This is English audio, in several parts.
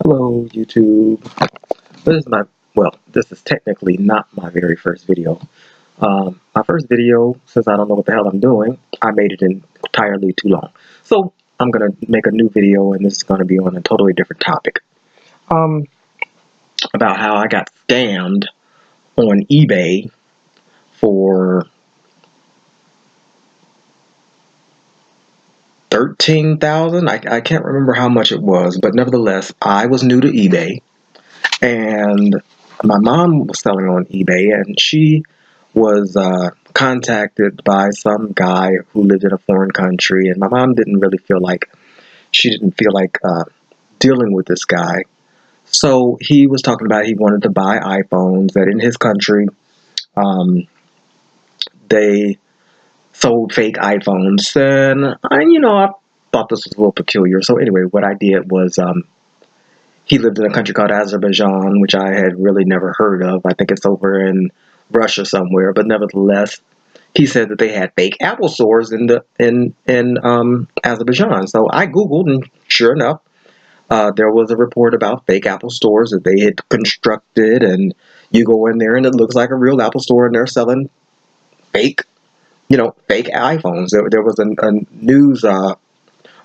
Hello, YouTube. This is technically not my very first video. My first video, since I don't know what the hell I'm doing, I made it entirely too long. So I'm going to make a new video, and this is going to be on a totally different topic. About how I got scammed on eBay for $13,000. I can't remember how much it was, but nevertheless, I was new to eBay. And my mom was selling on eBay, and she was contacted by some guy who lived in a foreign country, and my mom didn't feel like dealing with this guy. So he was talking about he wanted to buy iPhones, that in his country they sold fake iPhones, and I thought this was a little peculiar. So anyway, what I did was he lived in a country called Azerbaijan, which I had really never heard of. I think it's over in Russia somewhere, but nevertheless, he said that they had fake Apple stores in Azerbaijan. So I Googled, and sure enough, there was a report about fake Apple stores that they had constructed, and you go in there and it looks like a real Apple store, and they're selling fake iPhones. There was a news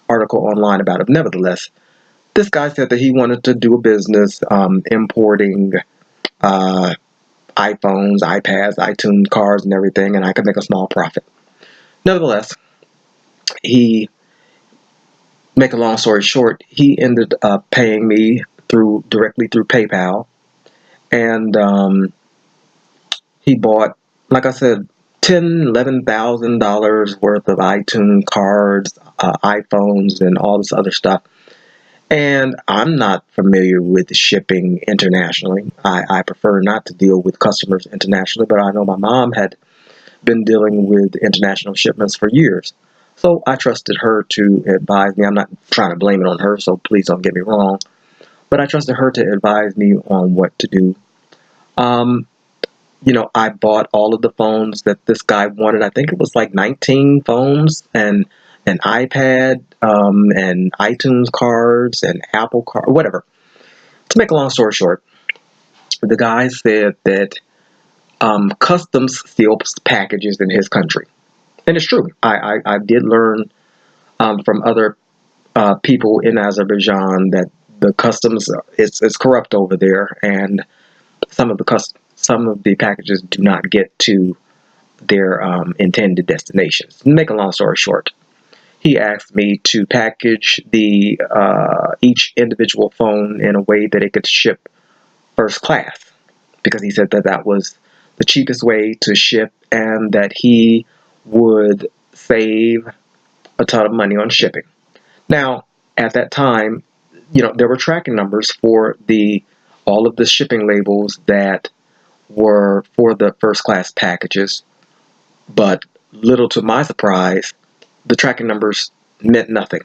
article online about it. Nevertheless, this guy said that he wanted to do a business importing iPhones, iPads, iTunes cards, and everything, and I could make a small profit. Nevertheless, make a long story short, he ended up paying me directly through PayPal, and he bought, like I said, $11,000 worth of iTunes cards, iPhones, and all this other stuff. And I'm not familiar with shipping internationally. I prefer not to deal with customers internationally, but I know my mom had been dealing with international shipments for years. So I trusted her to advise me. I'm not trying to blame it on her, so please don't get me wrong. But I trusted her to advise me on what to do. I bought all of the phones that this guy wanted. I think it was like 19 phones and an iPad, and iTunes cards, and Apple card, whatever. To make a long story short, the guy said that customs steals packages in his country, and it's true. I did learn from other people in Azerbaijan that the customs is corrupt over there, and some of the packages do not get to their intended destinations. To make a long story short, he asked me to package each individual phone in a way that it could ship first class, because he said that that was the cheapest way to ship, and that he would save a ton of money on shipping. Now, at that time, there were tracking numbers for all of the shipping labels that were for the first class packages, but little to my surprise, the tracking numbers meant nothing.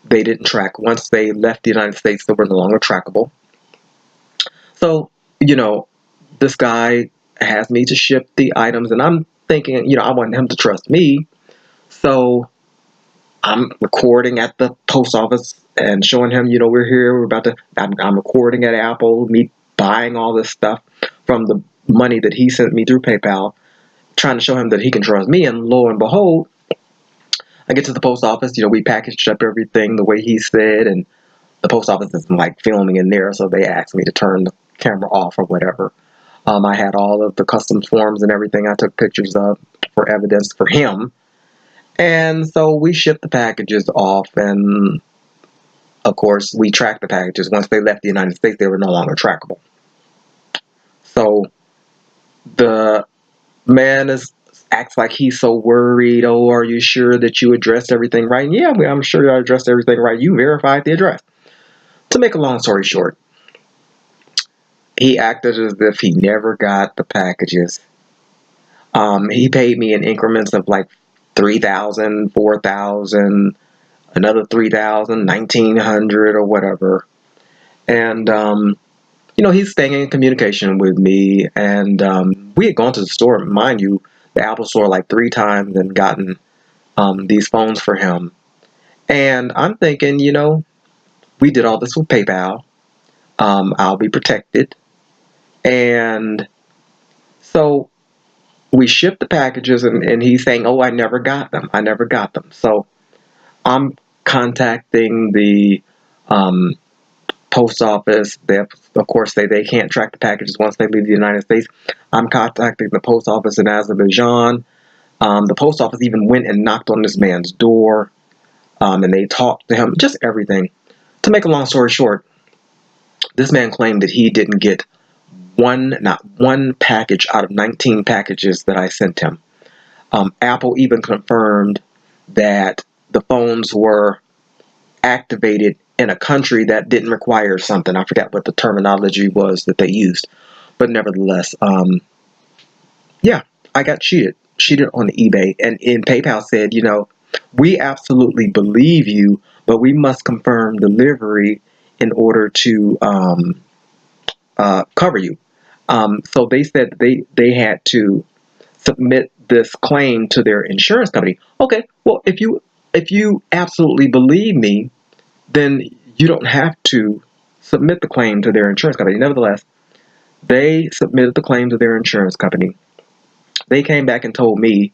They didn't track. Once they left the United States, they were no longer trackable. So, this guy has me to ship the items, and I'm thinking, I want him to trust me. So I'm recording at the post office and showing him, we're here, I'm recording at Apple, me buying all this stuff from the money that he sent me through PayPal, trying to show him that he can trust me. And lo and behold, I get to the post office, we packaged up everything the way he said, and the post office is like filming in there, so they asked me to turn the camera off or whatever. I had all of the customs forms and everything I took pictures of for evidence for him. And so we shipped the packages off, and of course we tracked the packages. Once they left the United States, they were no longer trackable. So the man acts like he's so worried. Oh, are you sure that you addressed everything right? And yeah, I'm sure I addressed everything right. You verified the address. To make a long story short, he acted as if he never got the packages. He paid me in increments of like $3,000, $4,000, another $3,000, $1,900, or whatever. And he's staying in communication with me, and we had gone to the store, mind you, the Apple store, like 3 times, and gotten these phones for him. And I'm thinking, we did all this with PayPal. I'll be protected. And so we shipped the packages, and he's saying, oh, I never got them. I never got them. So I'm contacting the post office. They, of course, they can't track the packages once they leave the United States. I'm contacting the post office in Azerbaijan. The post office even went and knocked on this man's door, and they talked to him, just everything. To make a long story short, this man claimed that he didn't get not one package out of 19 packages that I sent him. Apple even confirmed that the phones were activated in a country that didn't require something. I forgot what the terminology was that they used. But nevertheless, yeah, I got cheated on eBay. And PayPal said, we absolutely believe you, but we must confirm delivery in order to cover you. So they said they had to submit this claim to their insurance company. Okay, well, if you absolutely believe me, then you don't have to submit the claim to their insurance company. Nevertheless, they submitted the claim to their insurance company. They came back and told me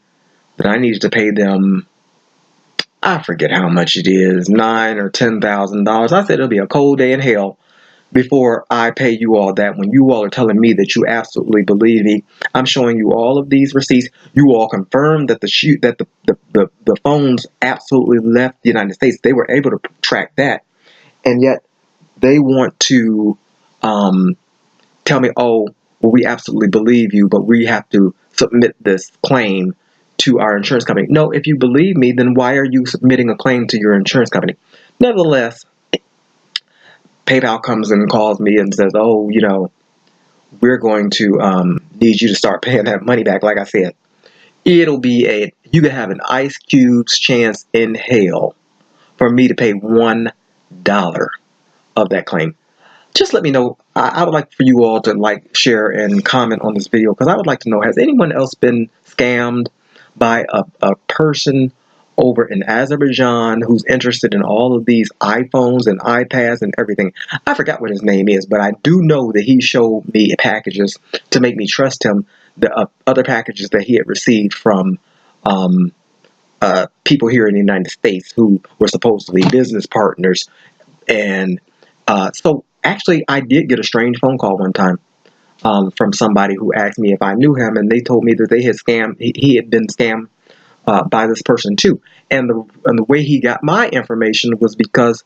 that I needed to pay them, I forget how much it is, $9,000 or $10,000. I said it'll be a cold day in hell before I pay you all that, when you all are telling me that you absolutely believe me. I'm showing you all of these receipts. You all confirmed that the phones absolutely left the United States. They were able to track that, and yet they want to tell me, oh, well, we absolutely believe you, but we have to submit this claim to our insurance company. No, if you believe me, then why are you submitting a claim to your insurance company? Nevertheless, PayPal comes and calls me and says, oh, we're going to need you to start paying that money back. Like I said, you can have an ice cube's chance in hell for me to pay $1 of that claim. Just let me know. I would like for you all to like, share, and comment on this video, because I would like to know, has anyone else been scammed by a person over in Azerbaijan who's interested in all of these iPhones and iPads and everything? I forgot what his name is, but I do know that he showed me packages to make me trust him, the other packages that he had received from people here in the United States who were supposedly business partners. And so actually, I did get a strange phone call one time from somebody who asked me if I knew him, and they told me that they had he had been scammed by this person too. And the way he got my information was because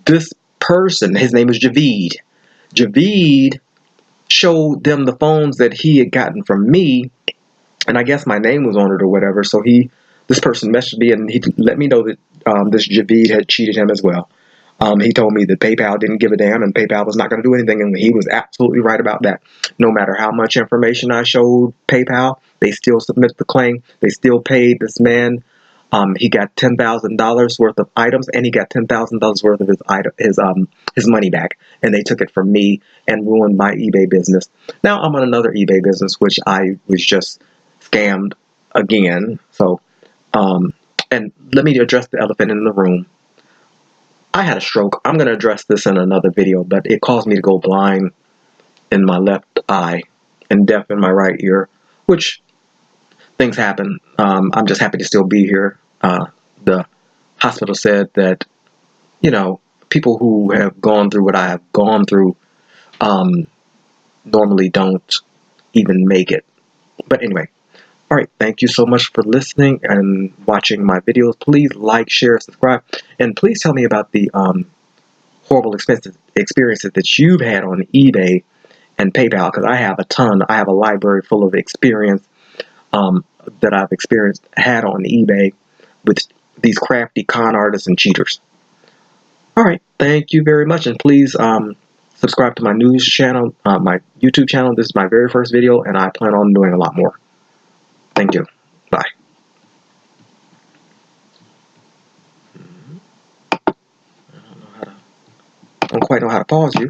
this person, his name is Javid. Javid showed them the phones that he had gotten from me, and I guess my name was on it or whatever. So this person messaged me, and he let me know that this Javid had cheated him as well. He told me that PayPal didn't give a damn, and PayPal was not going to do anything, and he was absolutely right about that. No matter how much information I showed PayPal, they still submitted the claim. They still paid this man. He got $10,000 worth of items, and he got $10,000 worth of his money back, and they took it from me and ruined my eBay business. Now I'm on another eBay business, which I was just scammed again. So, and let me address the elephant in the room. I had a stroke. I'm going to address this in another video, but it caused me to go blind in my left eye and deaf in my right ear, which things happen. I'm just happy to still be here. The hospital said that, people who have gone through what I have gone through normally don't even make it. But anyway, all right, thank you so much for listening and watching my videos. Please like, share, subscribe, and please tell me about the horrible experiences that you've had on eBay and PayPal, because I have a ton. I have a library full of experience that I've had on eBay with these crafty con artists and cheaters. All right, thank you very much, and please subscribe to my news channel, my YouTube channel. This is my very first video, and I plan on doing a lot more. Thank you. Bye. I don't quite know how to pause you.